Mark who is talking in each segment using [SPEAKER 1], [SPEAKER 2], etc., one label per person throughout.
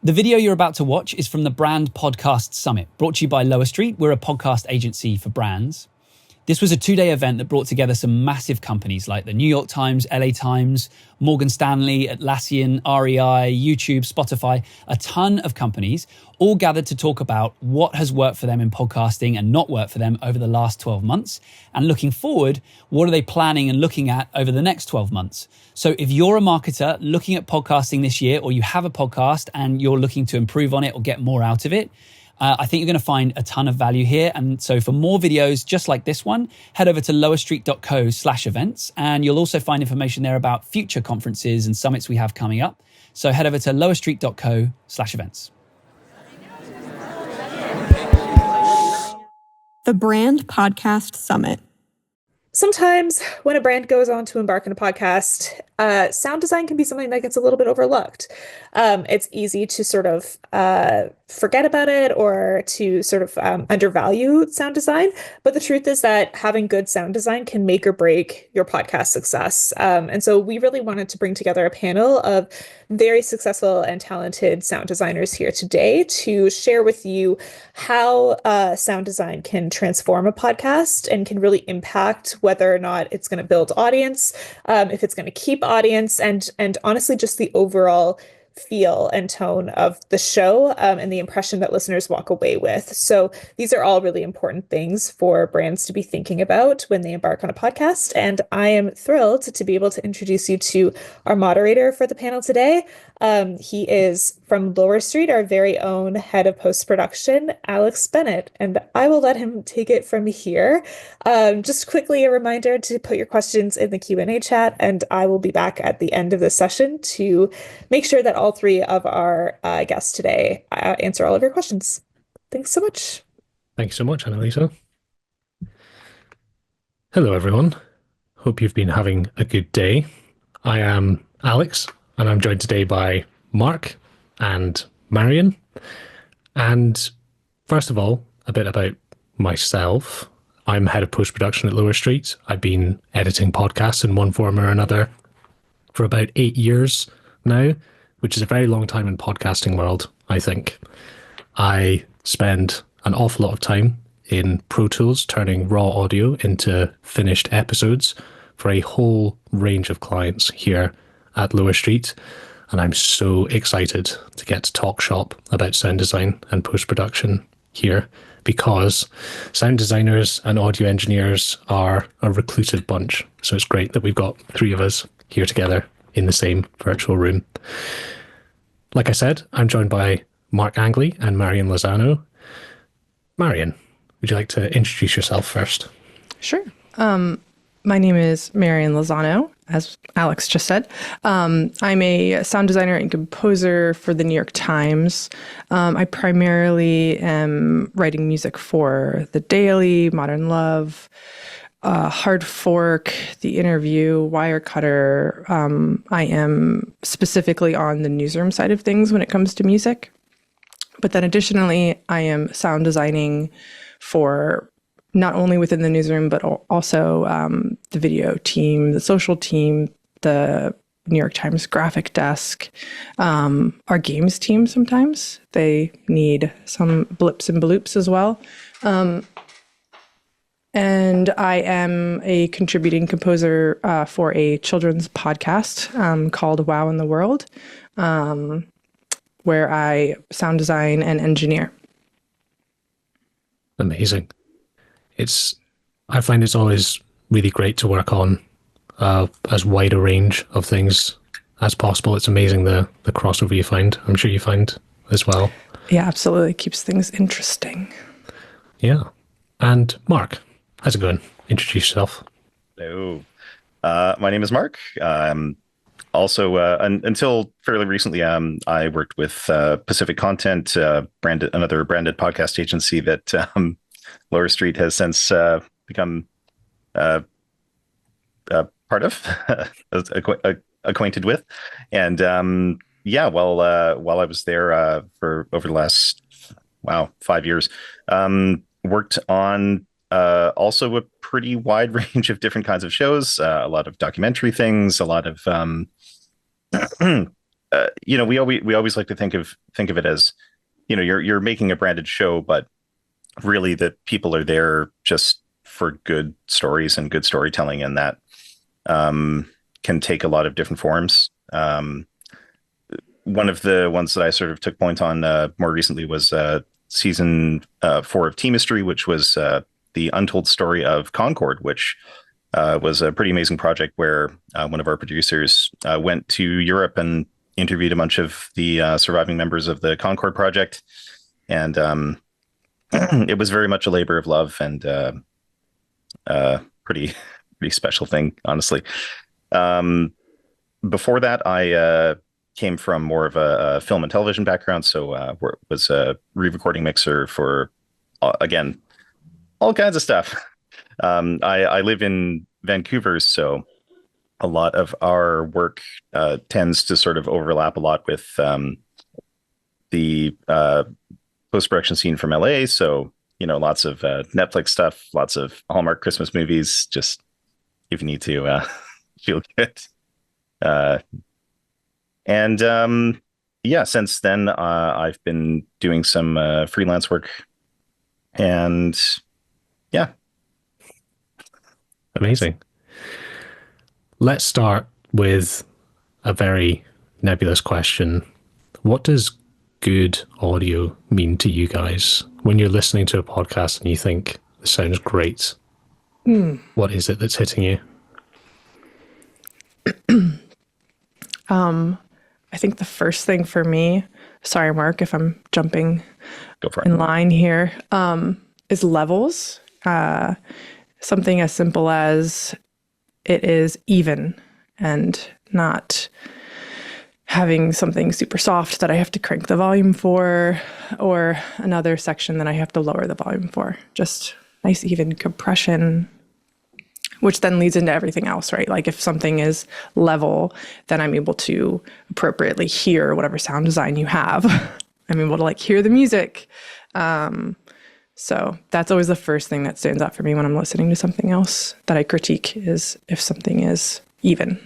[SPEAKER 1] The video you're about to watch is from the Brand Podcast Summit, brought to you by Lower Street. We're a podcast agency for brands. This was a 2-day event that brought together some massive companies like the New York Times, LA Times, Morgan Stanley, Atlassian, REI, YouTube, Spotify, a ton of companies, all gathered to talk about what has worked for them in podcasting and not worked for them over the last 12 months. And looking forward, what are they planning and looking at over the next 12 months? So if you're a marketer looking at podcasting this year, or you have a podcast and you're looking to improve on it or get more out of it, I think you're going to find a ton of value here. And so for more videos just like this one, head over to lowerstreet.co/events. And you'll also find information there about future conferences and summits we have coming up. So head over to lowerstreet.co/events.
[SPEAKER 2] The Brand Podcast Summit.
[SPEAKER 3] Sometimes when a brand goes on to embark on a podcast, sound design can be something that gets a little bit overlooked. It's easy to sort of forget about it or to sort of undervalue sound design. But the truth is that having good sound design can make or break your podcast success. And so we really wanted to bring together a panel of very successful and talented sound designers here today to share with you how sound design can transform a podcast and can really impact whether or not it's going to build audience, if it's going to keep audience, and honestly just the overall feel and tone of the show and the impression that listeners walk away with. So these are all really important things for brands to be thinking about when they embark on a podcast. And I am thrilled to be able to introduce you to our moderator for the panel today. He is from Lower Street, our very own head of post-production, Alex Bennett, and I will let him take it from here. Just quickly a reminder to put your questions in the Q&A chat, and I will be back at the end of the session to make sure that all three of our guests today answer all of your questions. Thanks so much.
[SPEAKER 4] Thank you so much, Annalisa. Hello, everyone. Hope you've been having a good day. I am Alex, and I'm joined today by Mark and Marion. And first of all, a bit about myself. I'm head of post-production at Lower Street. I've been editing podcasts in one form or another for about 8 years now, which is a very long time in podcasting world, I think. I spend an awful lot of time in Pro Tools turning raw audio into finished episodes for a whole range of clients here at Lower Street. And I'm so excited to get to talk shop about sound design and post-production here, because sound designers and audio engineers are a reclusive bunch. So it's great that we've got three of us here together in the same virtual room. Like I said, I'm joined by Mark Angley and Marion Lozano. Marion, would you like to introduce yourself first?
[SPEAKER 5] Sure. My name is Marion Lozano, as Alex just said. I'm a sound designer and composer for the New York Times. I primarily am writing music for The Daily, Modern Love, Hard Fork, The Interview, Wirecutter. I am specifically on the newsroom side of things when it comes to music. But then additionally, I am sound designing for not only within the newsroom, but also the video team, the social team, the New York Times graphic desk, our games team sometimes. They need some blips and bloops as well. And I am a contributing composer for a children's podcast called Wow in the World, where I sound design and engineer.
[SPEAKER 4] Amazing. I find it's always really great to work on as wide a range of things as possible. It's amazing the crossover you find. I'm sure you find as well.
[SPEAKER 5] Yeah, absolutely. It keeps things interesting.
[SPEAKER 4] Yeah. And Mark, how's it going? Introduce yourself.
[SPEAKER 6] Hello. My name is Mark. Also, until fairly recently, I worked with Pacific Content, another branded podcast agency that Lower Street has since become part of, acquainted with. And while I was there for over the last 5 years, worked on also a pretty wide range of different kinds of shows, a lot of documentary things, a lot of we always like to think of it as, you're making a branded show, but really the people are there just for good stories and good storytelling, and that can take a lot of different forms. One of the ones that I sort of took point on more recently was season 4 of Tea Mystery, which was the untold story of Concord, which was a pretty amazing project where one of our producers went to Europe and interviewed a bunch of the surviving members of the Concord project. And it was very much a labor of love and pretty special thing, honestly. Before that, I came from more of a film and television background, so was a re-recording mixer for, again, all kinds of stuff. I live in Vancouver, so a lot of our work tends to sort of overlap a lot with the post-production scene from LA. So, lots of Netflix stuff, lots of Hallmark Christmas movies, just if you need to feel good. And since then, I've been doing some freelance work, and yeah.
[SPEAKER 4] Amazing. Let's start with a very nebulous question. What does good audio mean to you guys when you're listening to a podcast and you think this sounds great? What is it that's hitting you?
[SPEAKER 5] I think the first thing for me, sorry, Mark, if I'm jumping
[SPEAKER 6] Go for it.
[SPEAKER 5] in line here, is levels. Something as simple as it is even and not having something super soft that I have to crank the volume for, or another section that I have to lower the volume for. Just nice even compression, which then leads into everything else, right? Like if something is level, then I'm able to appropriately hear whatever sound design you have. I'm able to hear the music. So that's always the first thing that stands out for me when I'm listening to something else that I critique, is if something is even.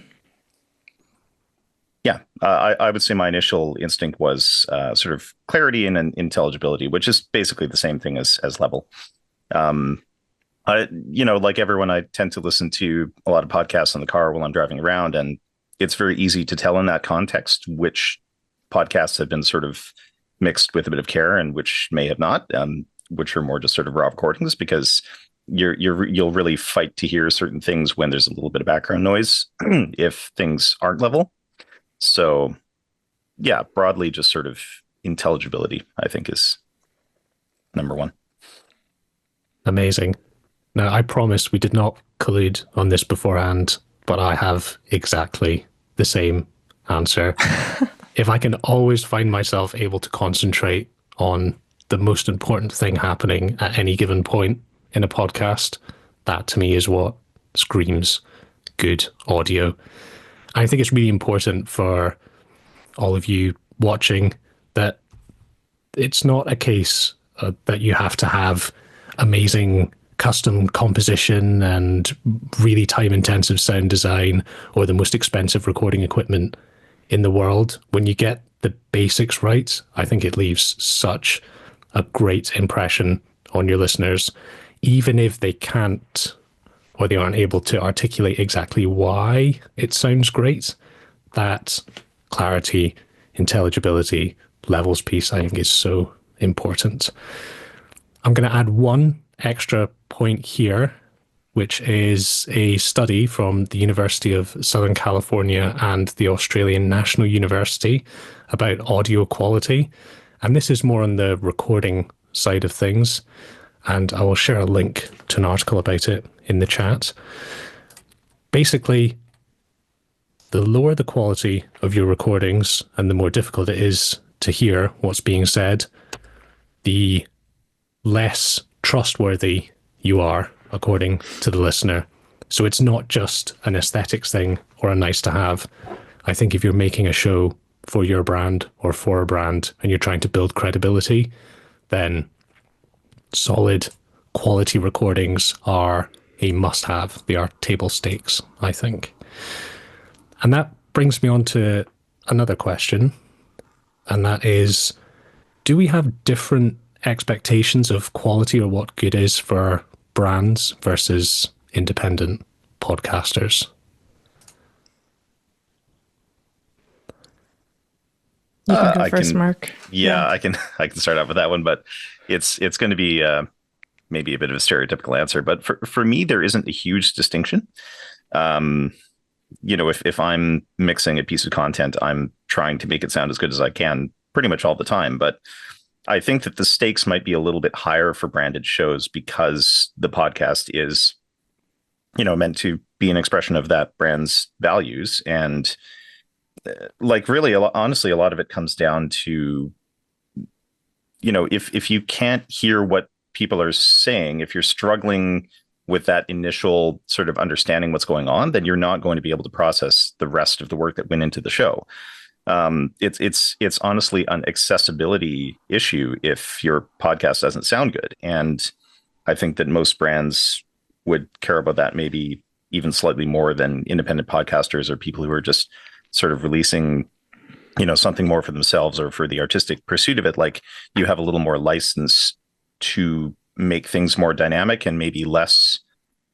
[SPEAKER 6] Yeah, I would say my initial instinct was sort of clarity and intelligibility, which is basically the same thing as level. Like everyone, I tend to listen to a lot of podcasts in the car while I'm driving around, and it's very easy to tell in that context which podcasts have been sort of mixed with a bit of care and which may have not, which are more just sort of raw recordings, because you'll really fight to hear certain things when there's a little bit of background noise if things aren't level. So yeah, broadly just sort of intelligibility, I think, is number one.
[SPEAKER 4] Amazing. Now, I promise we did not collude on this beforehand, but I have exactly the same answer. If I can always find myself able to concentrate on the most important thing happening at any given point in a podcast, that to me is what screams good audio. I think it's really important for all of you watching that it's not a case that you have to have amazing custom composition and really time-intensive sound design or the most expensive recording equipment in the world. When you get the basics right, I think it leaves such a great impression on your listeners, even if they can't or they aren't able to articulate exactly why it sounds great. That clarity, intelligibility, levels piece, I think, is so important. I'm going to add one extra point here, which is a study from the University of Southern California and the Australian National University about audio quality. And this is more on the recording side of things. And I will share a link to an article about it in the chat. Basically, the lower the quality of your recordings and the more difficult it is to hear what's being said, the less trustworthy you are, according to the listener. So it's not just an aesthetics thing or a nice to have. I think if you're making a show for your brand or for a brand and you're trying to build credibility, then solid quality recordings are a must-have. They are table stakes, I think. And that brings me on to another question, and that is, do we have different expectations of quality or what good is for brands versus independent podcasters?
[SPEAKER 5] You can go
[SPEAKER 6] I
[SPEAKER 5] first,
[SPEAKER 6] can,
[SPEAKER 5] Mark.
[SPEAKER 6] yeah, I can start out with that one, but it's going to be maybe a bit of a stereotypical answer, but for me, there isn't a huge distinction. Um, if I'm mixing a piece of content, I'm trying to make it sound as good as I can pretty much all the time. But I think that the stakes might be a little bit higher for branded shows because the podcast is, meant to be an expression of that brand's values. And like really, honestly, a lot of it comes down to, if you can't hear what people are saying, if you're struggling with that initial sort of understanding what's going on, then you're not going to be able to process the rest of the work that went into the show. It's honestly an accessibility issue if your podcast doesn't sound good. And I think that most brands would care about that maybe even slightly more than independent podcasters or people who are just sort of releasing, something more for themselves or for the artistic pursuit of it. Like you have a little more license to make things more dynamic and maybe less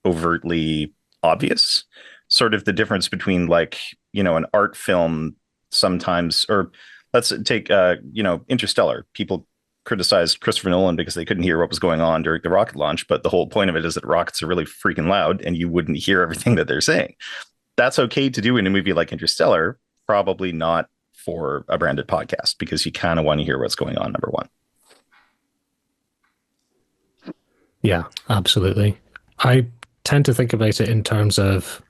[SPEAKER 6] overtly obvious. Sort of the difference between like, an art film sometimes, or let's take, Interstellar. People criticized Christopher Nolan because they couldn't hear what was going on during the rocket launch. But the whole point of it is that rockets are really freaking loud and you wouldn't hear everything that they're saying. That's okay to do in a movie like Interstellar, probably not for a branded podcast because you kind of want to hear what's going on, number one.
[SPEAKER 4] Yeah, absolutely. I tend to think about it in terms of,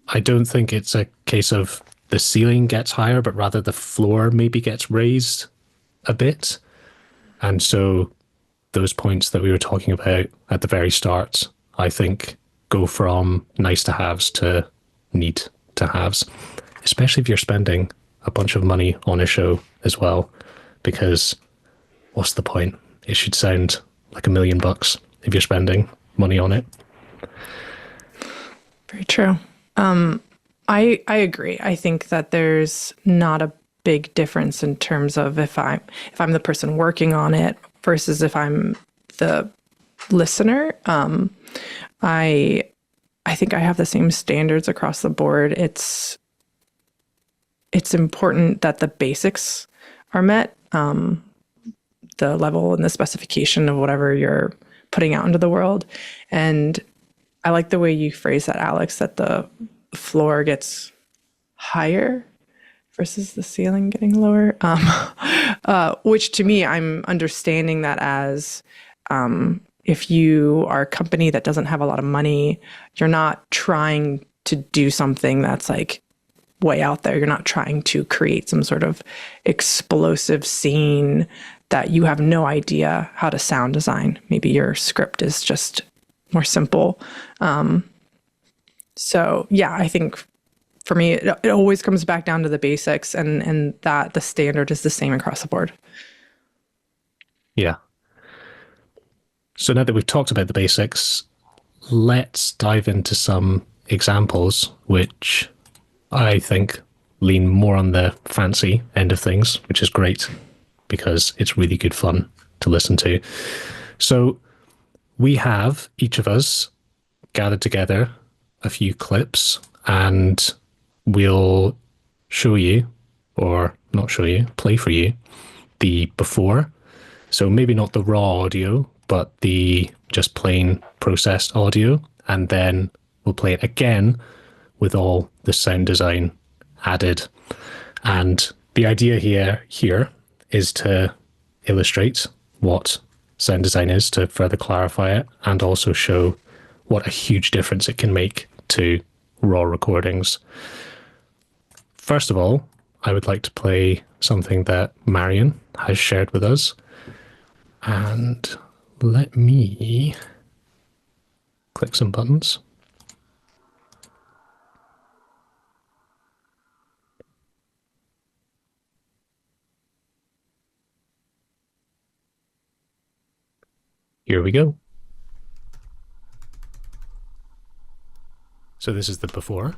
[SPEAKER 4] I don't think it's a case of the ceiling gets higher, but rather the floor maybe gets raised a bit. And so those points that we were talking about at the very start, I think go from nice to haves to need to haves, especially if you're spending a bunch of money on a show as well, because what's the point? It should sound like $1 million if you're spending money on it.
[SPEAKER 5] Very true. I agree. I think that there's not a big difference in terms of if I'm the person working on it versus if I'm the listener. I think I have the same standards across the board. It's important that the basics are met, the level and the specification of whatever you're putting out into the world. And I like the way you phrase that, Alex, that the floor gets higher versus the ceiling getting lower, which to me, I'm understanding that as if you are a company that doesn't have a lot of money, you're not trying to do something that's like way out there. You're not trying to create some sort of explosive scene that you have no idea how to sound design. Maybe your script is just more simple. So yeah, I think for me, it always comes back down to the basics and that the standard is the same across the board.
[SPEAKER 4] Yeah. So now that we've talked about the basics, let's dive into some examples, which I think lean more on the fancy end of things, which is great because it's really good fun to listen to. So we have, each of us, gathered together a few clips and we'll show you, or not show you, play for you, the before. So maybe not the raw audio, but the just plain processed audio. And then we'll play it again with all the sound design added. And the idea here is to illustrate what sound design is, to further clarify it, and also show what a huge difference it can make to raw recordings. First of all, I would like to play something that Marion has shared with us. And let me click some buttons. Here we go. So this is the before.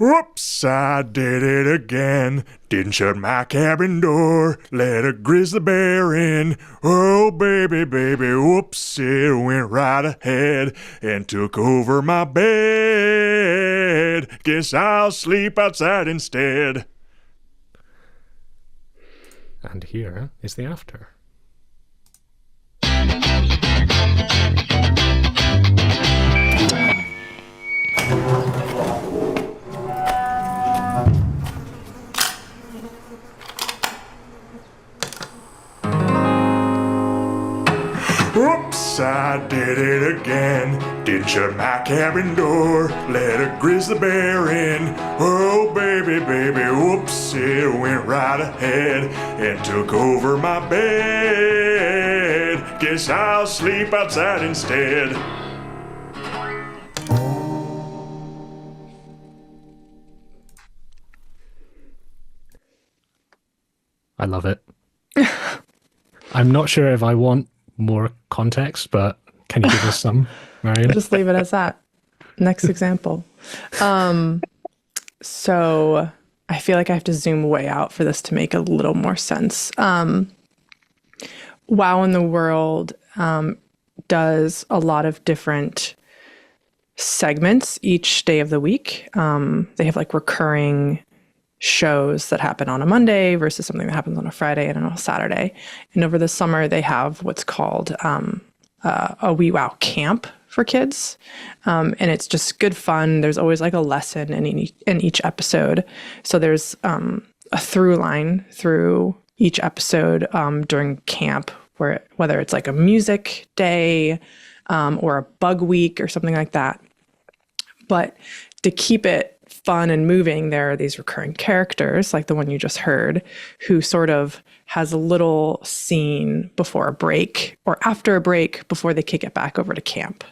[SPEAKER 7] Whoops, I did it again. Didn't shut my cabin door. Let a grizzly bear in. Oh, baby, baby, whoops, it went right ahead and took over my bed. Guess I'll sleep outside instead.
[SPEAKER 4] And here is the after.
[SPEAKER 7] Whoops, I did it again. Didn't shut my cabin door. Let a grizzly bear in. Oh, baby, baby, whoops, it went right ahead and took over my bed. Guess I'll sleep outside instead.
[SPEAKER 4] I love it. I'm not sure if I want more context, but can you give us some, Marion?
[SPEAKER 5] Just leave it as that. Next example. So I feel like I have to zoom way out for this to make a little more sense. Wow in the World does a lot of different segments each day of the week. They have like recurring shows that happen on a Monday versus something that happens on a Friday and on a Saturday. And over the summer, they have what's called a Wee Wow camp for kids. And it's just good fun. There's always like a lesson in each episode. So there's a through line through each episode during camp, whether it's like a music day or a bug week or something like that. But to keep it fun and moving, there are these recurring characters, like the one you just heard, who sort of has a little scene before a break or after a break before they kick it back over to camp.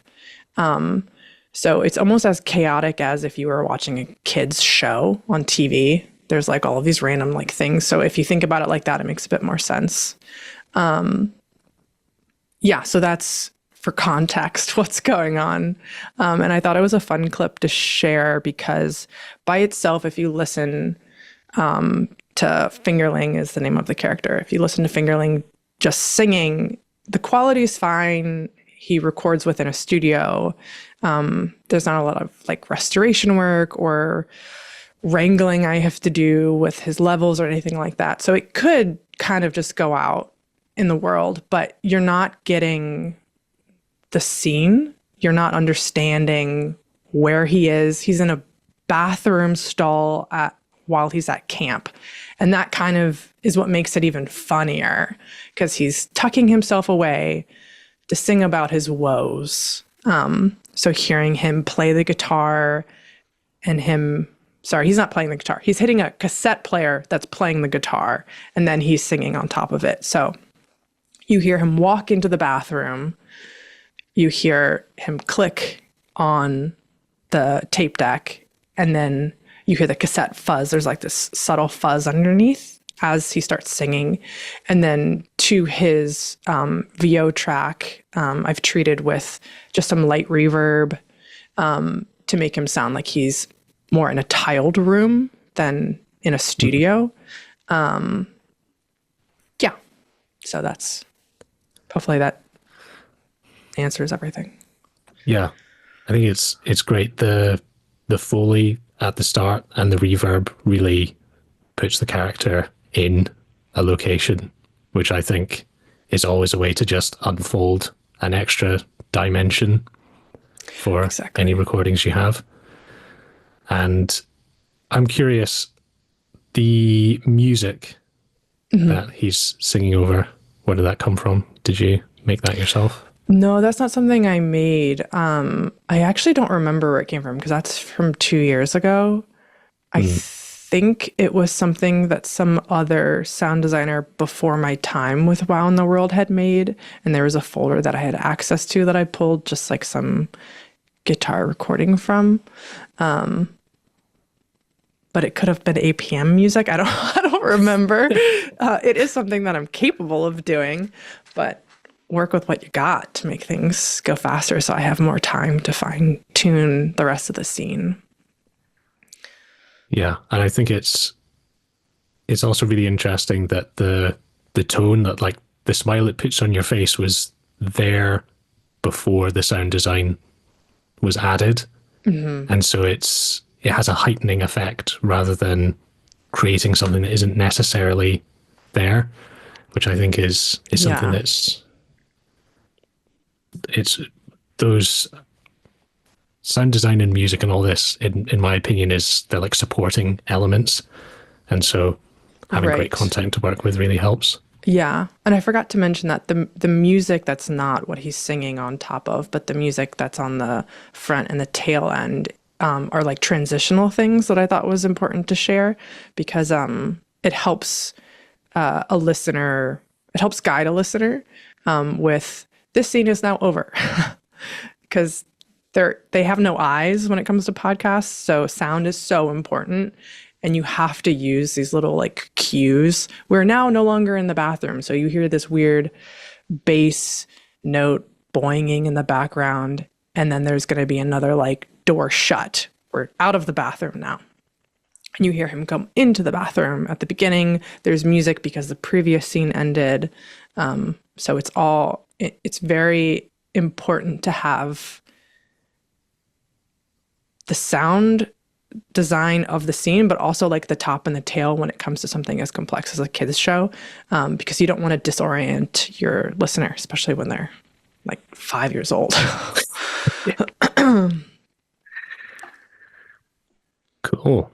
[SPEAKER 5] So it's almost as chaotic as if you were watching a kid's show on TV. There's like all of these random like things. So if you think about it like that, it makes a bit more sense. Yeah, so that's for context what's going on. And I thought it was a fun clip to share because by itself, if you listen to Fingerling is the name of the character. If you listen to Fingerling just singing, the quality is fine. He records within a studio. There's not a lot of like restoration work or wrangling I have to do with his levels or anything like that. So it could kind of just go out in the world, but you're not getting the scene. You're not understanding where he is. He's in a bathroom stall while he's at camp. And that kind of is what makes it even funnier because he's tucking himself away to sing about his woes. So hearing him play the guitar and he's not playing the guitar. He's hitting a cassette player that's playing the guitar and then he's singing on top of it. So you hear him walk into the bathroom. You hear him click on the tape deck, and then you hear the cassette fuzz. There's like this subtle fuzz underneath as he starts singing. And then to his VO track, I've treated with just some light reverb to make him sound like he's more in a tiled room than in a studio. Yeah. So that's hopefully that answers everything.
[SPEAKER 4] Yeah, I think it's great. The Foley at the start and the reverb really puts the character in a location, which I think is always a way to just unfold an extra dimension for any recordings you have. And I'm curious, the music that he's singing over, where did that come from? Did you make that yourself?
[SPEAKER 5] No, that's not something I made. I actually don't remember where it came from because that's from 2 years ago. I think it was something that some other sound designer before my time with Wow in the World had made. And there was a folder that I had access to that I pulled just like some guitar recording from. But it could have been APM music. I don't remember. It is something that I'm capable of doing, but work with what you got to make things go faster so I have more time to fine tune the rest of the scene.
[SPEAKER 4] Yeah, and I think it's also really interesting that the tone, that like the smile it puts on your face, was there before the sound design was added. And so it has a heightening effect rather than creating something that isn't necessarily there, which I think is something it's those sound design and music and all this, in my opinion, they're like supporting elements. And so having great content to work with really helps.
[SPEAKER 5] Yeah. And I forgot to mention that the music that's not what he's singing on top of, but the music that's on the front and the tail end are like transitional things that I thought was important to share, because it helps a listener, it helps guide a listener with this scene is now over. Because they have no eyes when it comes to podcasts. So sound is so important. And you have to use these little like cues. We're now no longer in the bathroom. So you hear this weird bass note boinging in the background. And then there's going to be another like door shut. We're out of the bathroom now. And you hear him come into the bathroom at the beginning. There's music because the previous scene ended. So it's very important to have the sound design of the scene, but also like the top and the tail when it comes to something as complex as a kids show, because you don't want to disorient your listener, especially when they're like 5 years old.
[SPEAKER 4] Cool.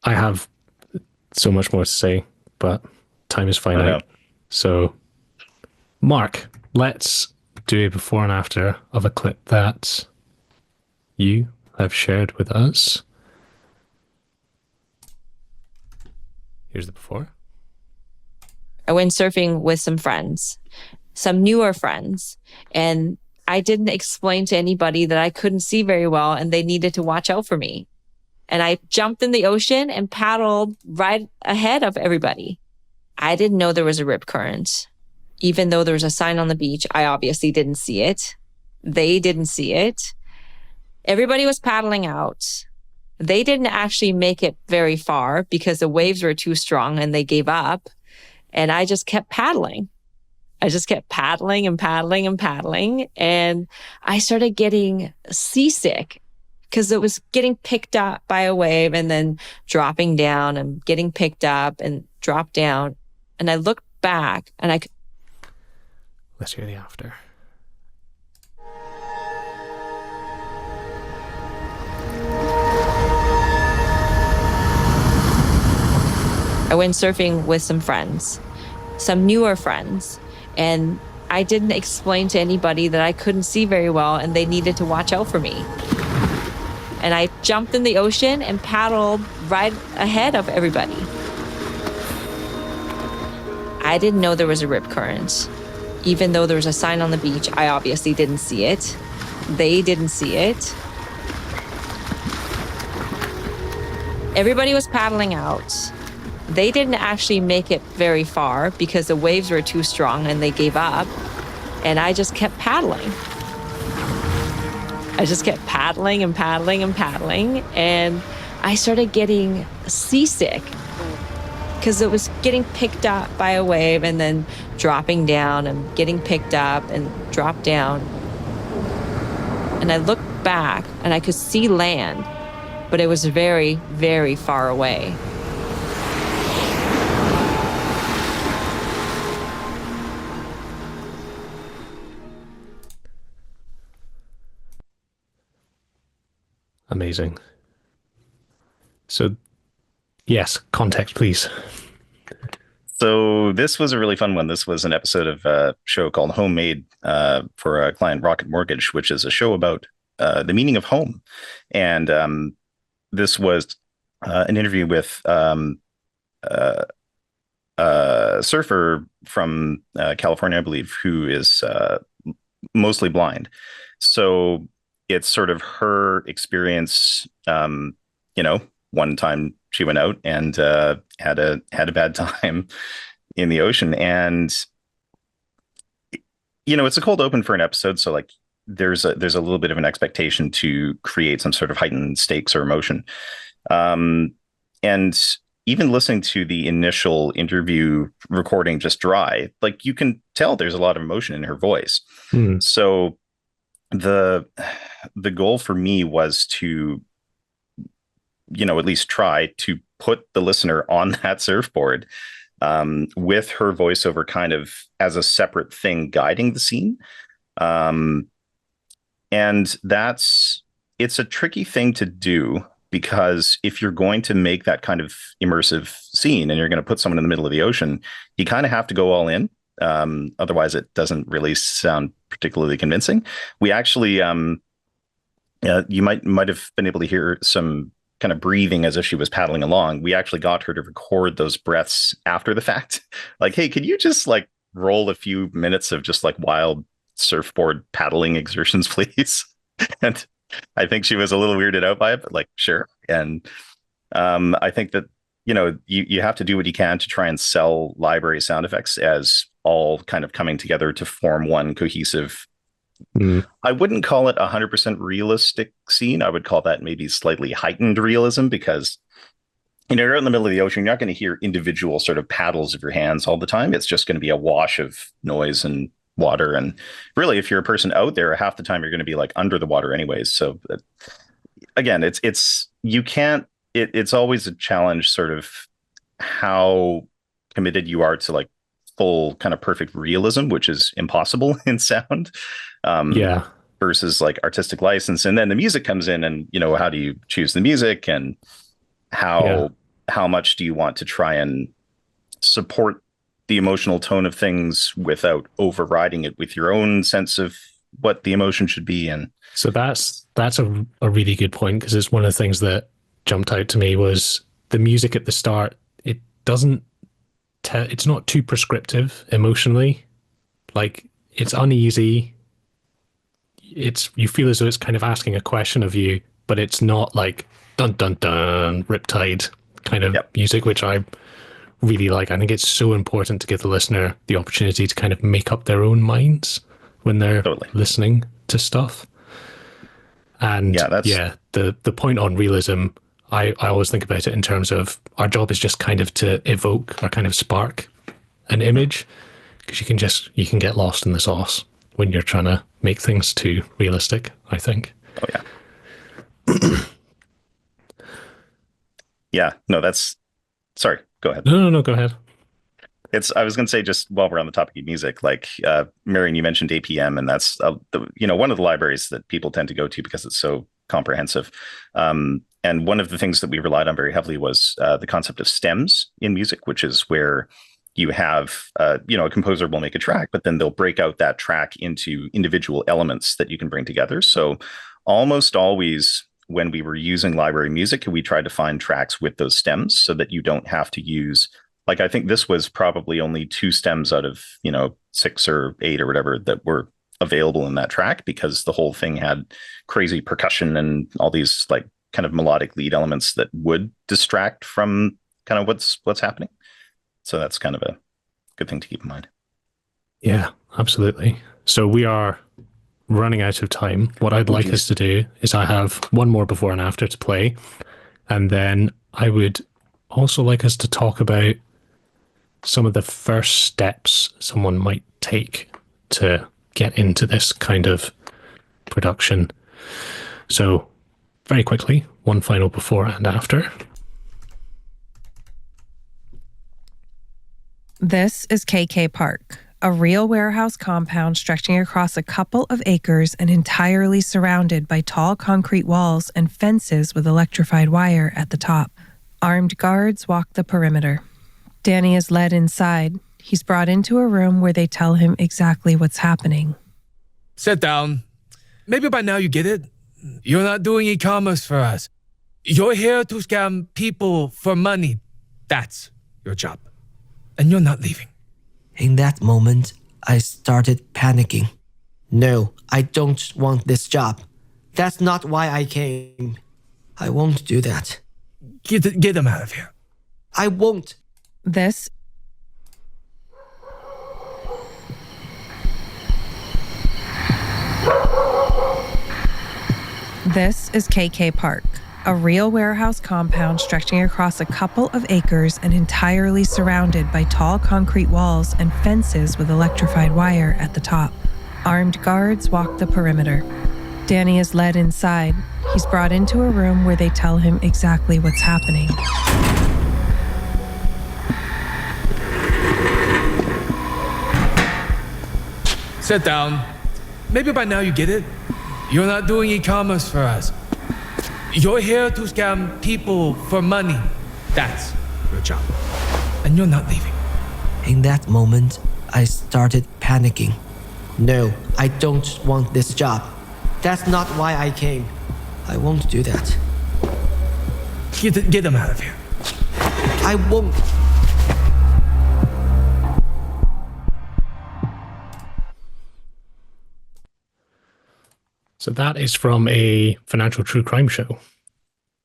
[SPEAKER 4] I have so much more to say, but time is finite. So, Mark, let's do a before and after of a clip that you have shared with us. Here's the before.
[SPEAKER 8] I went surfing with some friends, some newer friends, and I didn't explain to anybody that I couldn't see very well and they needed to watch out for me. And I jumped in the ocean and paddled right ahead of everybody. I didn't know there was a rip current. Even though there was a sign on the beach, I obviously didn't see it. They didn't see it. Everybody was paddling out. They didn't actually make it very far because the waves were too strong and they gave up. And I just kept paddling. I just kept paddling and paddling and paddling. And I started getting seasick because it was getting picked up by a wave and then dropping down and getting picked up and dropped down. And I looked back and
[SPEAKER 4] Let's hear the after.
[SPEAKER 8] I went surfing with some friends, some newer friends, and I didn't explain to anybody that I couldn't see very well and they needed to watch out for me. And I jumped in the ocean and paddled right ahead of everybody. I didn't know there was a rip current. Even though there was a sign on the beach, I obviously didn't see it. They didn't see it. Everybody was paddling out. They didn't actually make it very far because the waves were too strong and they gave up. And I just kept paddling. I just kept paddling and paddling and paddling. And I started getting seasick because it was getting picked up by a wave and then dropping down and getting picked up and dropped down. And I looked back and I could see land, but it was very, very far away.
[SPEAKER 4] Amazing. So, yes, context, please.
[SPEAKER 6] So this was a really fun one. This was an episode of a show called Homemade for a client, Rocket Mortgage, which is a show about the meaning of home. And this was an interview with a surfer from California, I believe, who is mostly blind. So it's sort of her experience. One time she went out and had a bad time in the ocean, and it's a cold open for an episode, so like there's a little bit of an expectation to create some sort of heightened stakes or emotion. And even listening to the initial interview recording just dry, like you can tell there's a lot of emotion in her voice. So the goal for me was to, at least try to put the listener on that surfboard with her voiceover kind of as a separate thing guiding the scene. And it's a tricky thing to do, because if you're going to make that kind of immersive scene and you're going to put someone in the middle of the ocean, you kind of have to go all in. Otherwise, it doesn't really sound particularly convincing. We actually, you might have been able to hear some kind of breathing as if she was paddling along. We actually got her to record those breaths after the fact. Like, hey, could you just like roll a few minutes of just like wild surfboard paddling exertions, please? And I think she was a little weirded out by it, but like, sure. And I think that, you have to do what you can to try and sell library sound effects as all kind of coming together to form one cohesive. I wouldn't call it 100% realistic scene. I would call that maybe slightly heightened realism, because, you're out in the middle of the ocean. You're not going to hear individual sort of paddles of your hands all the time. It's just going to be a wash of noise and water. And really, if you're a person out there, half the time you're going to be like under the water anyways. So again, it's always a challenge, sort of how committed you are to like full kind of perfect realism, which is impossible in sound. Versus like artistic license. And then the music comes in, and, how do you choose the music, and how much do you want to try and support the emotional tone of things without overriding it with your own sense of what the emotion should be. And
[SPEAKER 4] so that's a really good point, because it's one of the things that jumped out to me was the music at the start. It doesn't it's not too prescriptive emotionally. Like, it's uneasy. You feel as though it's kind of asking a question of you, but it's not like dun dun dun Riptide kind of music, which I really like. I think it's so important to give the listener the opportunity to kind of make up their own minds when they're listening to stuff. And the point on realism, I always think about it in terms of our job is just kind of to evoke or kind of spark an image, because you can get lost in the sauce when you're trying to make things too realistic, I think.
[SPEAKER 6] Sorry, go ahead.
[SPEAKER 4] No, go ahead.
[SPEAKER 6] I was going to say, just while we're on the topic of music, like Marion, you mentioned APM, and that's one of the libraries that people tend to go to because it's so comprehensive. And one of the things that we relied on very heavily was the concept of stems in music, which is where you have a composer will make a track, but then they'll break out that track into individual elements that you can bring together. So almost always, when we were using library music, we tried to find tracks with those stems so that you don't have to use, like, I think this was probably only 2 stems out of, 6 or 8 or whatever that were available in that track, because the whole thing had crazy percussion and all these like kind of melodic lead elements that would distract from kind of what's happening. So that's kind of a good thing to keep in mind.
[SPEAKER 4] Yeah, absolutely. So we are running out of time. What I'd like us to do is I have one more before and after to play. And then I would also like us to talk about some of the first steps someone might take to get into this kind of production. So very quickly, one final before and after.
[SPEAKER 9] This is KK Park, a real warehouse compound stretching across a couple of acres and entirely surrounded by tall concrete walls and fences with electrified wire at the top. Armed guards walk the perimeter. Danny is led inside. He's brought into a room where they tell him exactly what's happening.
[SPEAKER 10] Sit down. Maybe by now you get it. You're not doing e-commerce for us. You're here to scam people for money. That's your job. And you're not leaving.
[SPEAKER 11] In that moment, I started panicking. No, I don't want this job. That's not why I came. I won't do that.
[SPEAKER 10] Get them out of here.
[SPEAKER 11] I won't.
[SPEAKER 9] This is KK Park, A real warehouse compound stretching across a couple of acres and entirely surrounded by tall concrete walls and fences with electrified wire at the top. Armed guards walk the perimeter. Danny is led inside. He's brought into a room where they tell him exactly what's happening.
[SPEAKER 10] Sit down. Maybe by now you get it. You're not doing e-commerce for us. You're here to scam people for money. That's your job. And you're not leaving.
[SPEAKER 11] In that moment, I started panicking. No, I don't want this job. That's not why I came. I won't do that.
[SPEAKER 10] Get them out of here.
[SPEAKER 11] I won't.
[SPEAKER 4] So that is from a financial true crime show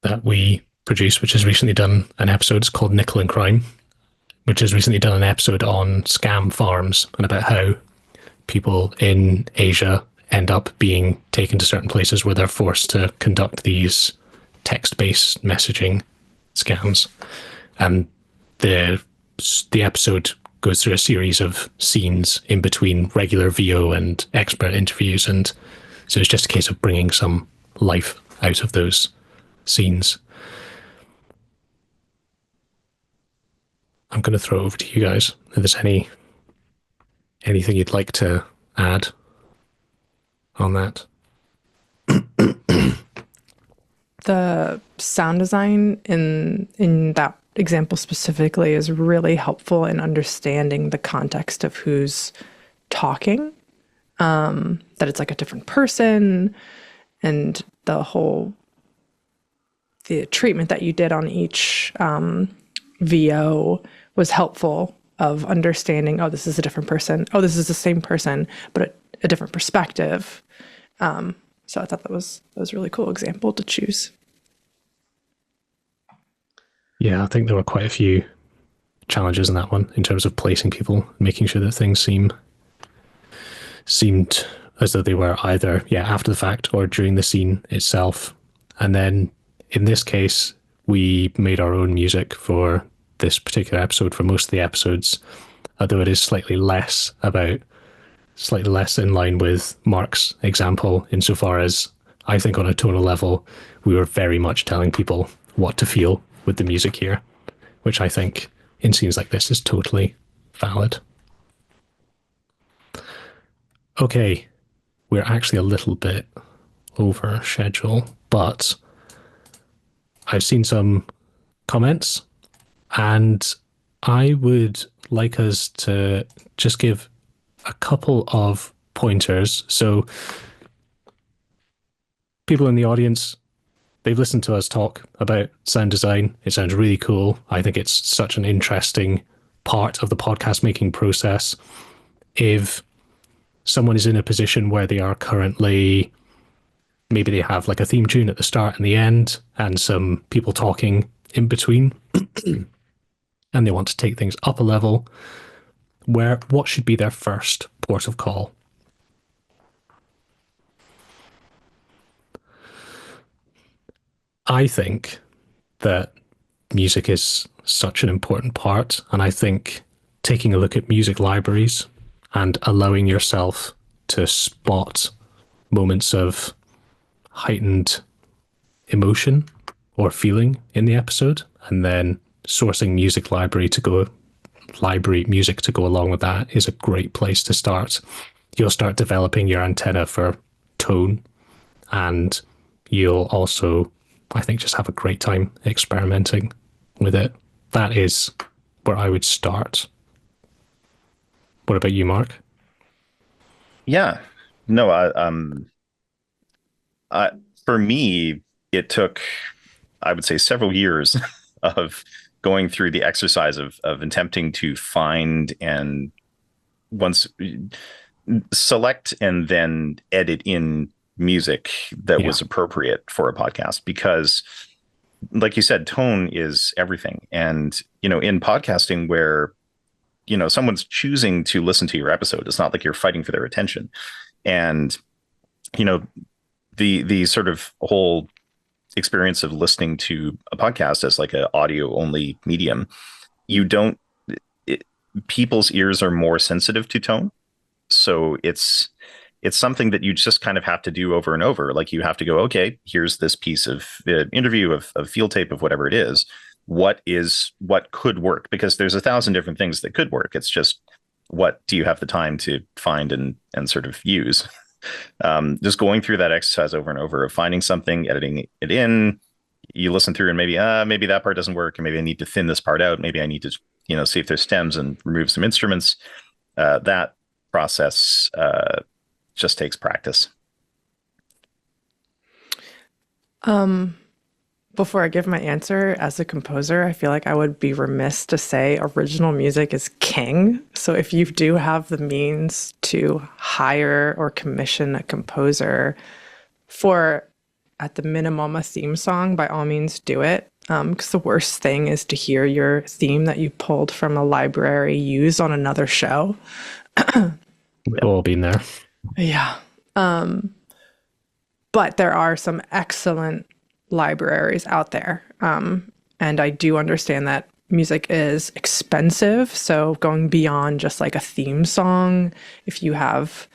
[SPEAKER 4] that we produced, which has recently done an episode. It's called Nickel and Crime, which has recently done an episode on scam farms and about how people in Asia end up being taken to certain places where they're forced to conduct these text-based messaging scams. And the episode goes through a series of scenes in between regular VO and expert interviews, and so it's just a case of bringing some life out of those scenes. I'm going to throw it over to you guys. If there's anything you'd like to add on that.
[SPEAKER 5] The sound design in that example specifically is really helpful in understanding the context of who's talking. That it's like a different person, and the treatment that you did on each VO was helpful of understanding, oh, this is a different person. Oh, this is the same person, but a different perspective. So I thought that was a really cool example to choose.
[SPEAKER 4] Yeah, I think there were quite a few challenges in that one in terms of placing people, making sure that things seemed as though they were either after the fact or during the scene itself. And then in this case, we made our own music for this particular episode, for most of the episodes, although it is slightly less in line with Mark's example, insofar as I think on a tonal level we were very much telling people what to feel with the music here, which I think in scenes like this is totally valid. Okay, we're actually a little bit over schedule, but I've seen some comments and I would like us to just give a couple of pointers. So people in the audience, they've listened to us talk about sound design. It sounds really cool. I think it's such an interesting part of the podcast making process. If someone is in a position where they are currently, maybe they have like a theme tune at the start and the end and some people talking in between and they want to take things up a level, what should be their first port of call? I think that music is such an important part, and I think taking a look at music libraries and allowing yourself to spot moments of heightened emotion or feeling in the episode, and then sourcing music music to go along with that is a great place to start. You'll start developing your antenna for tone, and you'll also, I think, just have a great time experimenting with it. That is where I would start. What about you, Mark?
[SPEAKER 6] Yeah, no, for me, it took, I would say, several years of going through the exercise of attempting to find and once select and then edit in music that was appropriate for a podcast, because like you said, tone is everything. And, in podcasting where, someone's choosing to listen to your episode, it's not like you're fighting for their attention. And, the sort of whole experience of listening to a podcast as like an audio only medium, you don't, people's ears are more sensitive to tone. So it's something that you just kind of have to do over and over. Like you have to go, okay, here's this piece of interview of field tape of whatever it is. What could work? Because there's 1,000 different things that could work. It's just, what do you have the time to find and sort of use? Just going through that exercise over and over of finding something, editing it in, you listen through and maybe that part doesn't work, and maybe I need to thin this part out. Maybe I need to, see if there's stems and remove some instruments. That process just takes practice.
[SPEAKER 5] Before I give my answer, as a composer, I feel like I would be remiss to say original music is king. So if you do have the means to hire or commission a composer for, at the minimum, a theme song, by all means do it. Because the worst thing is to hear your theme that you pulled from a library used on another show.
[SPEAKER 4] We've all been there.
[SPEAKER 5] Yeah. But there are some excellent libraries out there. And I do understand that music is expensive. So going beyond just like a theme song, if you have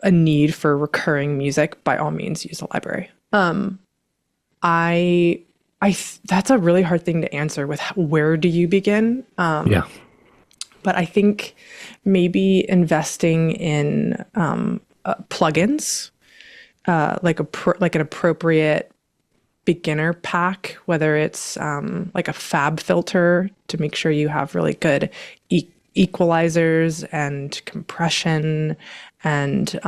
[SPEAKER 5] a need for recurring music, by all means use a library. That's a really hard thing to answer with where do you begin?
[SPEAKER 4] Yeah.
[SPEAKER 5] But I think maybe investing in plugins, like an appropriate beginner pack, whether it's like a fab filter to make sure you have really good equalizers and compression and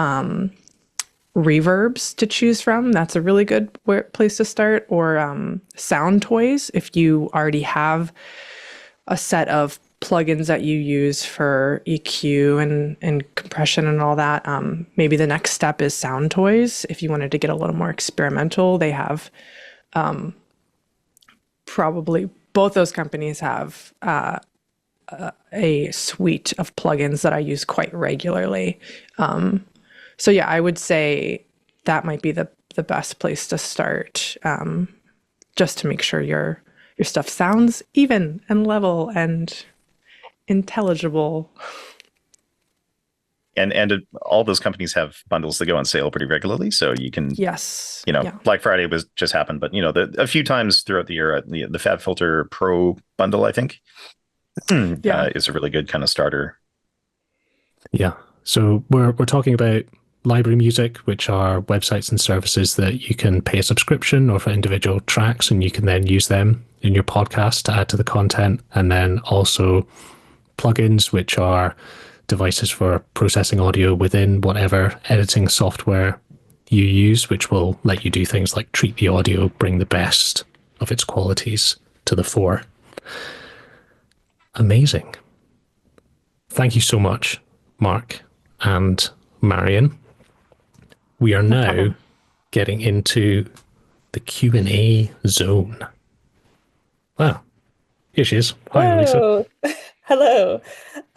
[SPEAKER 5] reverbs to choose from. That's a really good place to start. Or sound toys, if you already have a set of plugins that you use for EQ and compression and all that. Maybe the next step is sound toys. If you wanted to get a little more experimental, they have probably both those companies have a suite of plugins that I use quite regularly. So yeah, I would say that might be the best place to start, just to make sure your stuff sounds even and level and intelligible.
[SPEAKER 6] And all those companies have bundles that go on sale pretty regularly, so you can,
[SPEAKER 5] yes,
[SPEAKER 6] Black Friday just happened, but a few times throughout the year, the FabFilter Pro bundle, I think, is a really good kind of starter.
[SPEAKER 4] Yeah. So we're talking about library music, which are websites and services that you can pay a subscription or for individual tracks, and you can then use them in your podcast to add to the content. And then also plugins, which are devices for processing audio within whatever editing software you use, which will let you do things like treat the audio, bring the best of its qualities to the fore. Amazing. Thank you so much, Mark and Marion. We are now getting into the Q&A zone. Wow. Here she is. Hi, Lisa.
[SPEAKER 3] Hello.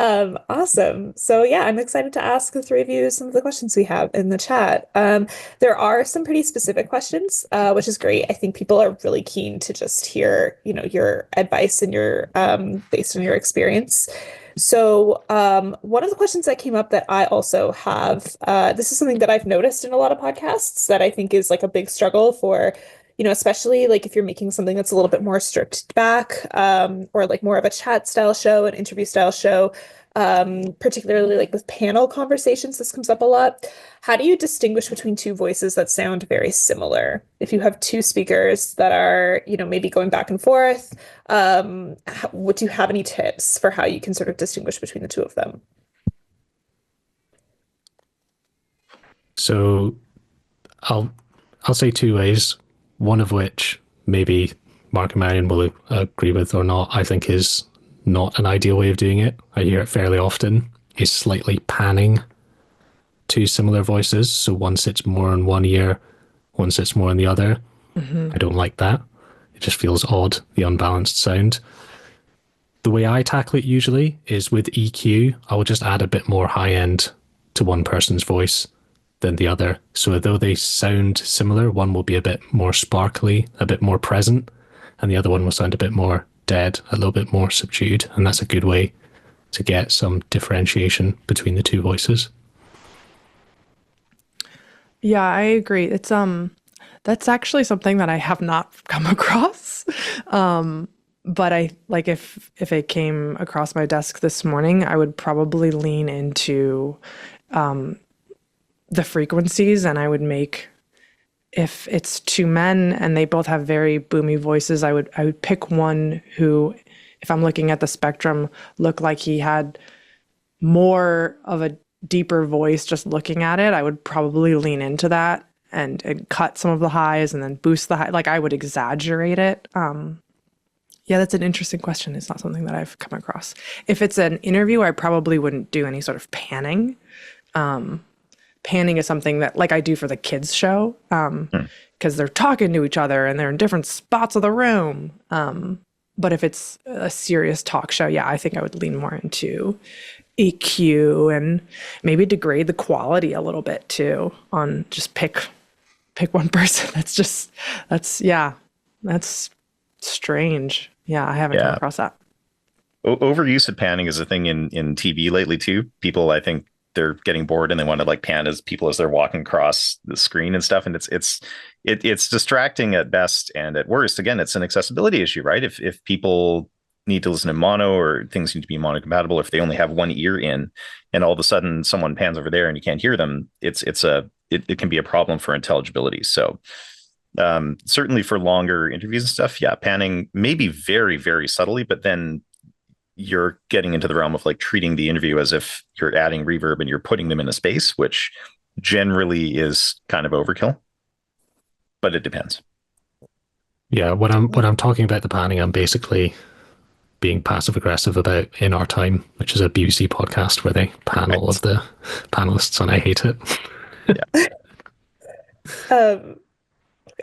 [SPEAKER 3] Awesome. So yeah, I'm excited to ask the three of you some of the questions we have in the chat. There are some pretty specific questions, which is great. I think people are really keen to just hear, your advice and your based on your experience. So one of the questions that came up that I also have, this is something that I've noticed in a lot of podcasts that I think is like a big struggle for, especially like if you're making something that's a little bit more stripped back, or like more of a chat style show, an interview style show, particularly like with panel conversations, this comes up a lot. How do you distinguish between two voices that sound very similar? If you have two speakers that are, maybe going back and forth, would you have any tips for how you can sort of distinguish between the two of them?
[SPEAKER 4] So I'll say two ways, one of which maybe Mark and Marion will agree with or not, I think is not an ideal way of doing it. I hear it fairly often, is slightly panning two similar voices. So one sits more in one ear, one sits more in the other. Mm-hmm. I don't like that. It just feels odd, the unbalanced sound. The way I tackle it usually is with EQ, I will just add a bit more high end to one person's voice than the other. So though they sound similar, one will be a bit more sparkly, a bit more present, and the other one will sound a bit more dead, a little bit more subdued. And that's a good way to get some differentiation between the two voices.
[SPEAKER 5] Yeah, I agree. It's that's actually something that I have not come across. But I like if it came across my desk this morning, I would probably lean into the frequencies, and I would make, if it's two men and they both have very boomy voices, I would pick one who, if I'm looking at the spectrum, looked like he had more of a deeper voice just looking at it. I would probably lean into that and cut some of the highs and then boost the high. Like I would exaggerate it. Yeah, that's an interesting question. It's not something that I've come across. If it's an interview, I probably wouldn't do any sort of panning. Panning is something that, like I do for the kids show, because they're talking to each other and they're in different spots of the room. But if it's a serious talk show, yeah, I think I would lean more into EQ and maybe degrade the quality a little bit too, on just pick one person. That's strange. Yeah, I haven't come across that.
[SPEAKER 6] Overuse of panning is a thing in TV lately too. People, I think, they're getting bored and they want to like pan as people as they're walking across the screen and stuff. And it's distracting at best, and at worst, again, it's an accessibility issue, right? If people need to listen to mono, or things need to be mono compatible, if they only have one ear in, and all of a sudden someone pans over there and you can't hear them, it can be a problem for intelligibility. So certainly for longer interviews and stuff, yeah, panning maybe very, very subtly, but then you're getting into the realm of like treating the interview as if you're adding reverb and you're putting them in a space, which generally is kind of overkill, but it depends.
[SPEAKER 4] Yeah, when I'm talking about the panning, I'm basically being passive aggressive about In Our Time, which is a BBC podcast where they pan all of the panelists, and I hate it.
[SPEAKER 3] Yeah.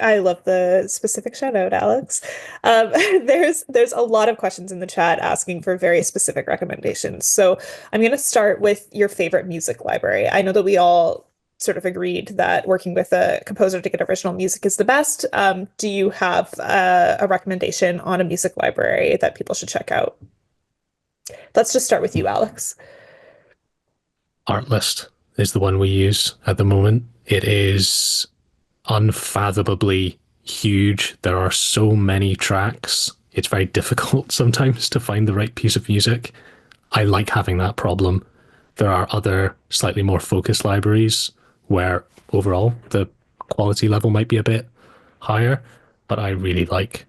[SPEAKER 3] I love the specific shout out, Alex. There's a lot of questions in the chat asking for very specific recommendations. So I'm going to start with your favorite music library. I know that we all sort of agreed that working with a composer to get original music is the best. Do you have a recommendation on a music library that people should check out? Let's just start with you, Alex.
[SPEAKER 4] Artlist is the one we use at the moment. It is unfathomably huge. There are so many tracks. It's very difficult sometimes to find the right piece of music. I like having that problem. There are other slightly more focused libraries where overall the quality level might be a bit higher, but I really like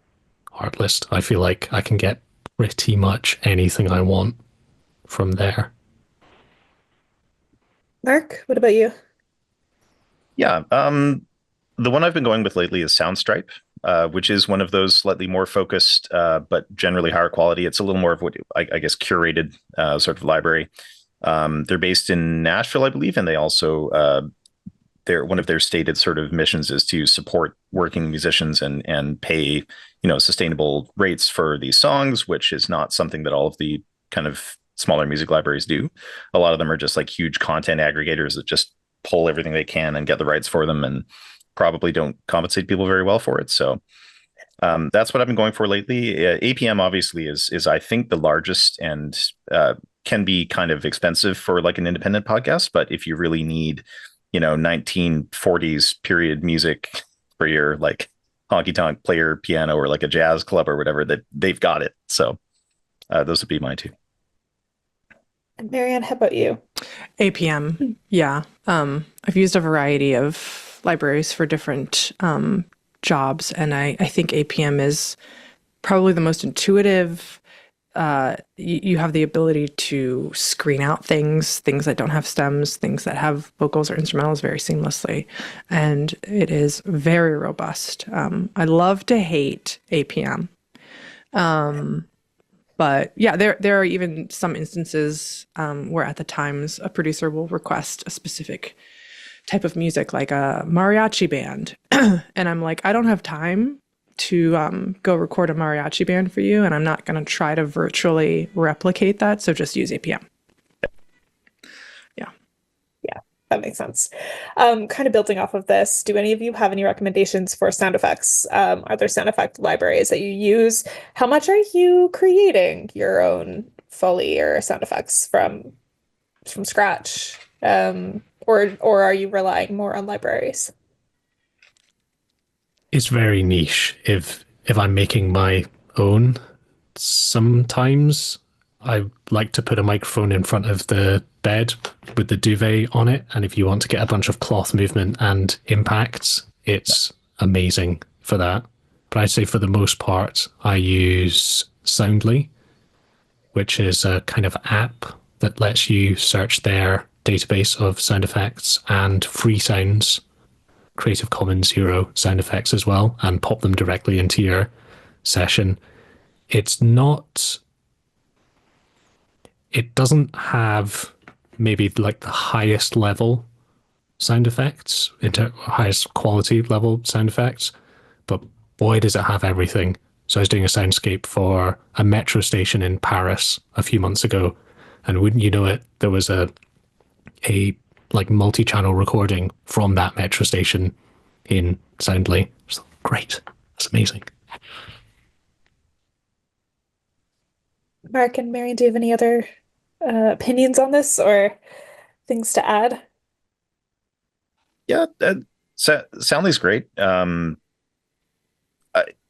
[SPEAKER 4] Artlist. I feel like I can get pretty much anything I want from there.
[SPEAKER 3] Mark, what about you?
[SPEAKER 6] Yeah, the one I've been going with lately is Soundstripe, which is one of those slightly more focused, but generally higher quality. It's a little more of what I guess curated sort of library. They're based in Nashville, I believe, and they also one of their stated sort of missions is to support working musicians and pay sustainable rates for these songs, which is not something that all of the kind of smaller music libraries do. A lot of them are just like huge content aggregators that just pull everything they can and get the rights for them, and probably don't compensate people very well for it. So that's what I've been going for lately. APM obviously is I think the largest, and can be kind of expensive for like an independent podcast. But if you really need 1940s period music for your like honky tonk player piano or like a jazz club or whatever, that they've got it. So those would be mine too.
[SPEAKER 3] And Marianne, how about you?
[SPEAKER 5] APM, yeah. I've used a variety of libraries for different jobs, and I think APM is probably the most intuitive. You have the ability to screen out things that don't have stems, things that have vocals or instrumentals very seamlessly, and it is very robust. I love to hate APM. But yeah, there are even some instances where at the times a producer will request a specific type of music, like a mariachi band. And I'm like, I don't have time to go record a mariachi band for you, and I'm not going to try to virtually replicate that, so just use APM. Yeah.
[SPEAKER 3] That makes sense. Kind of building off of this, do any of you have any recommendations for sound effects? Are there sound effect libraries that you use? How much are you creating your own Foley or sound effects from scratch? Or are you relying more on libraries?
[SPEAKER 4] It's very niche. If I'm making my own, sometimes I like to put a microphone in front of the bed with the duvet on it, and if you want to get a bunch of cloth movement and impacts, it's amazing for that. But I'd say for the most part, I use Soundly, which is a kind of app that lets you search their database of sound effects and free sounds, Creative Commons Zero sound effects as well, and pop them directly into your session. It doesn't have maybe like the highest level sound effects, highest quality level sound effects, but boy, does it have everything. So I was doing a soundscape for a metro station in Paris a few months ago, and wouldn't you know it, there was a like multi-channel recording from that metro station in Soundly. It's great. That's amazing.
[SPEAKER 3] Mark and Marion, do you have any other opinions on this or things to add?
[SPEAKER 6] Yeah, Soundly's great.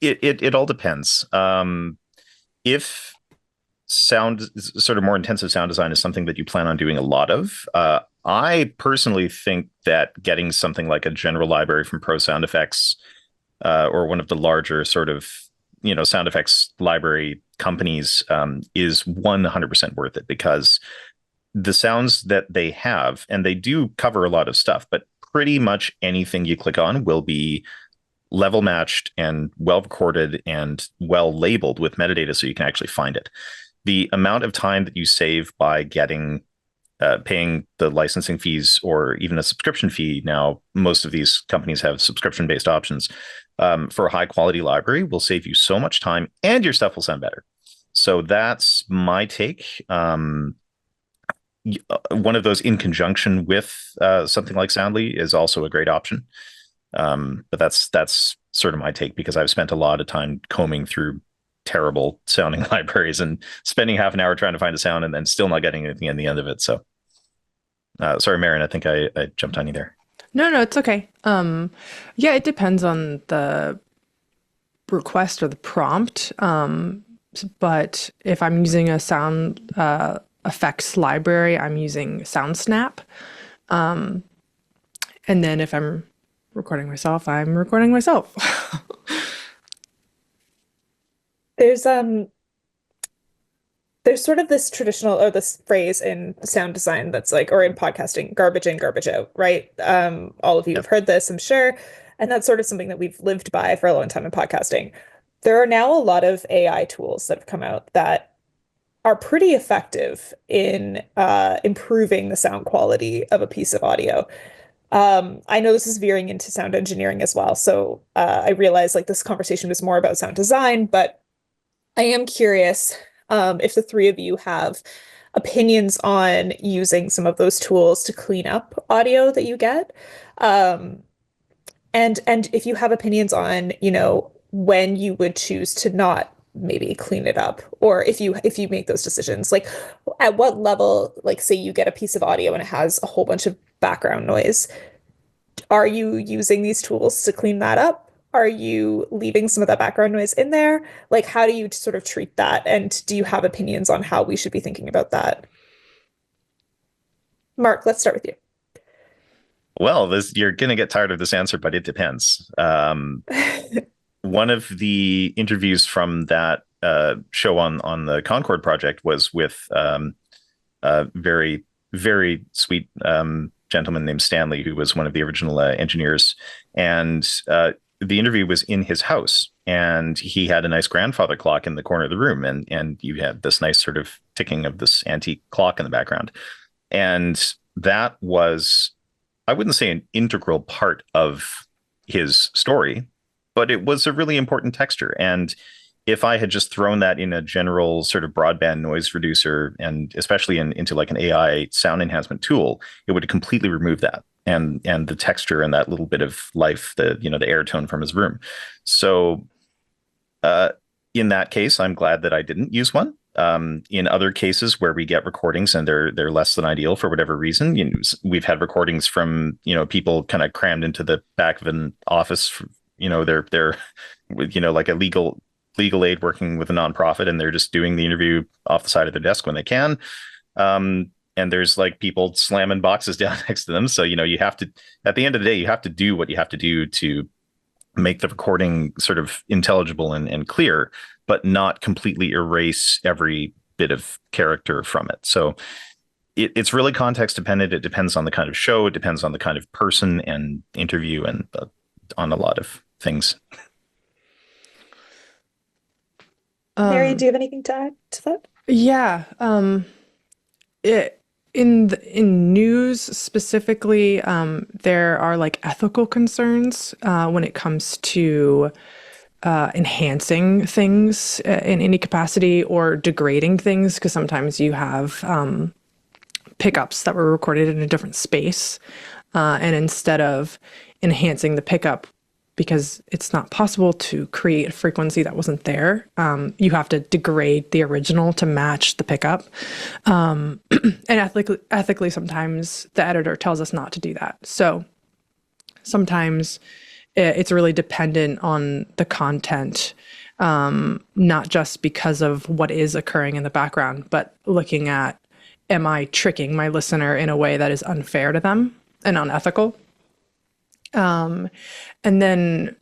[SPEAKER 6] It all depends. If sort of more intensive sound design is something that you plan on doing a lot of, I personally think that getting something like a general library from Pro Sound Effects or one of the larger sort of sound effects library companies is 100% worth it, because the sounds that they have, and they do cover a lot of stuff, but pretty much anything you click on will be level matched and well recorded and well labeled with metadata so you can actually find it. The amount of time that you save by paying the licensing fees or even a subscription fee, now most of these companies have subscription-based options, for a high-quality library will save you so much time, and your stuff will sound better. So that's my take. One of those in conjunction with something like Soundly is also a great option. But that's sort of my take, because I've spent a lot of time combing through terrible sounding libraries and spending half an hour trying to find a sound and then still not getting anything in the end of it. So sorry, Marion, I think I jumped on you there.
[SPEAKER 5] No, it's okay. Yeah, it depends on the request or the prompt. But if I'm using a sound effects library, I'm using SoundSnap. And then if I'm recording myself, I'm recording myself.
[SPEAKER 3] There's sort of this traditional, or this phrase in sound design that's like, or in podcasting, garbage in, garbage out, right? All of you have heard this, I'm sure. And that's sort of something that we've lived by for a long time in podcasting. There are now a lot of AI tools that have come out that are pretty effective in improving the sound quality of a piece of audio. I know this is veering into sound engineering as well. So I realize like this conversation was more about sound design, but I am curious if the three of you have opinions on using some of those tools to clean up audio that you get. And if you have opinions on, when you would choose to not maybe clean it up, or if you make those decisions, like at what level, like say you get a piece of audio and it has a whole bunch of background noise, are you using these tools to clean that up? Are you leaving some of that background noise in there? Like, how do you sort of treat that? And do you have opinions on how we should be thinking about that? Mark, let's start with you.
[SPEAKER 6] Well, you're going to get tired of this answer, but it depends. One of the interviews from that show on the Concord project was with a very, very sweet gentleman named Stanley, who was one of the original engineers. And the interview was in his house, and he had a nice grandfather clock in the corner of the room. And you had this nice sort of ticking of this antique clock in the background. And that was, I wouldn't say an integral part of his story, but it was a really important texture. And if I had just thrown that in a general sort of broadband noise reducer, and especially into like an AI sound enhancement tool, it would completely remove that and the texture and that little bit of life, the air tone from his room. So in that case, I'm glad that I didn't use one. In other cases where we get recordings and they're less than ideal for whatever reason, we've had recordings from people kind of crammed into the back of an office. They're like a legal aid working with a nonprofit, and they're just doing the interview off the side of their desk when they can. And there's like people slamming boxes down next to them. So you have to, at the end of the day, you have to do what you have to do to make the recording sort of intelligible and clear, but not completely erase every bit of character from it. So it's really context dependent. It depends on the kind of show. It depends on the kind of person and interview, and on a lot of things.
[SPEAKER 3] Marion, do you have anything to add to that?
[SPEAKER 5] Yeah. In news specifically, there are like ethical concerns when it comes to enhancing things in any capacity or degrading things, because sometimes you have pickups that were recorded in a different space, and instead of enhancing the pickup, because it's not possible to create a frequency that wasn't there, you have to degrade the original to match the pickup. And ethically, sometimes the editor tells us not to do that. So sometimes it's really dependent on the content, not just because of what is occurring in the background, but looking at, am I tricking my listener in a way that is unfair to them and unethical? And then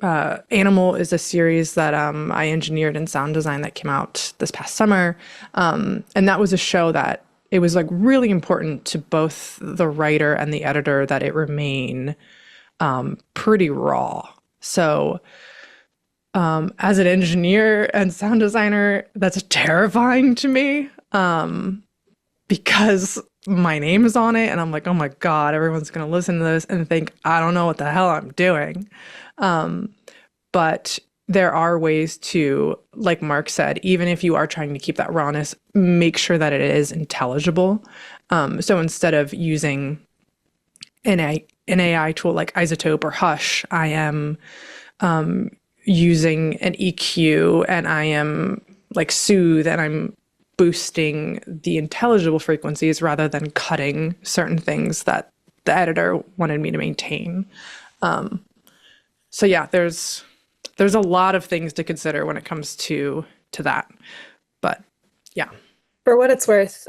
[SPEAKER 5] Animal is a series that I engineered in sound design that came out this past summer. And that was a show that it was like really important to both the writer and the editor that it remain pretty raw. So as an engineer and sound designer, that's terrifying to me, because my name is on it and I'm like, oh my God, everyone's going to listen to this and think, I don't know what the hell I'm doing. But there are ways to, like Mark said, even if you are trying to keep that rawness, make sure that it is intelligible. So instead of using an AI tool like Isotope or Hush, I am using an EQ, and I am like Soothe, and I'm boosting the intelligible frequencies rather than cutting certain things that the editor wanted me to maintain. So yeah, there's a lot of things to consider when it comes to that. But yeah.
[SPEAKER 3] For what it's worth,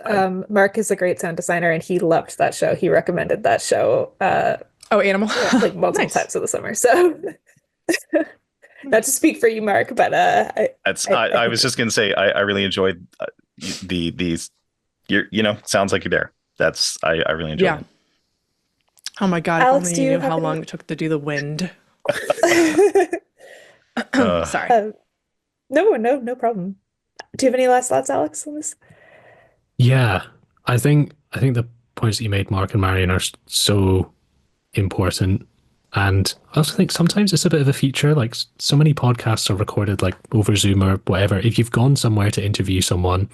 [SPEAKER 3] Mark is a great sound designer, and he loved that show. He recommended that show.
[SPEAKER 5] Animal,
[SPEAKER 3] like multiple times of the summer. So, not to speak for you, Mark, but
[SPEAKER 6] I was just gonna say I really enjoyed these. Sounds like you're there. I really enjoyed it.
[SPEAKER 5] Oh my God!
[SPEAKER 3] Alex,
[SPEAKER 5] if only you knew how long it took to do the wind. Sorry.
[SPEAKER 3] No problem. Do you have any last thoughts, Alex, on this?
[SPEAKER 4] Yeah, I think the points that you made, Mark and Marion, are so important. And I also think sometimes it's a bit of a feature. Like, so many podcasts are recorded like over Zoom or whatever. If you've gone somewhere to interview someone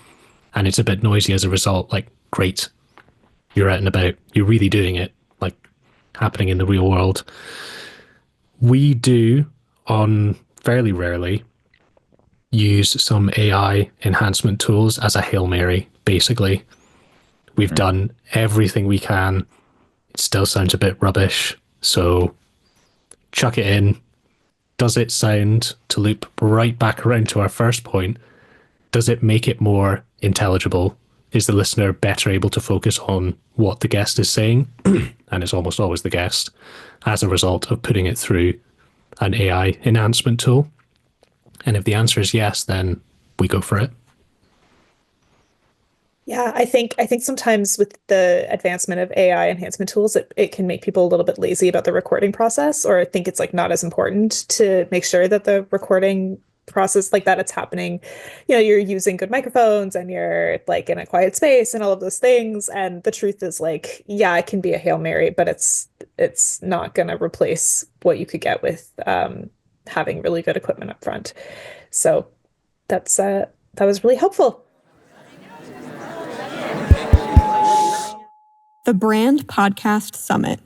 [SPEAKER 4] and it's a bit noisy as a result, like, great, you're out and about, you're really doing it, like happening in the real world. We do, on fairly rarely, use some AI enhancement tools as a Hail Mary, basically. We've done everything we can. It still sounds a bit rubbish, so chuck it in. Does it sound, to loop right back around to our first point, does it make it more intelligible? Is the listener better able to focus on what the guest is saying? And it's almost always the guest, as a result of putting it through an AI enhancement tool. And if the answer is yes, then we go for it.
[SPEAKER 3] Yeah, I think sometimes with the advancement of AI enhancement tools, it can make people a little bit lazy about the recording process, or think it's like not as important to make sure that the recording process like that it's happening. You're using good microphones and you're like in a quiet space and all of those things. And the truth is, like, yeah, it can be a Hail Mary, but it's not gonna replace what you could get with having really good equipment up front. So that was really helpful.
[SPEAKER 2] The Brand Podcast Summit.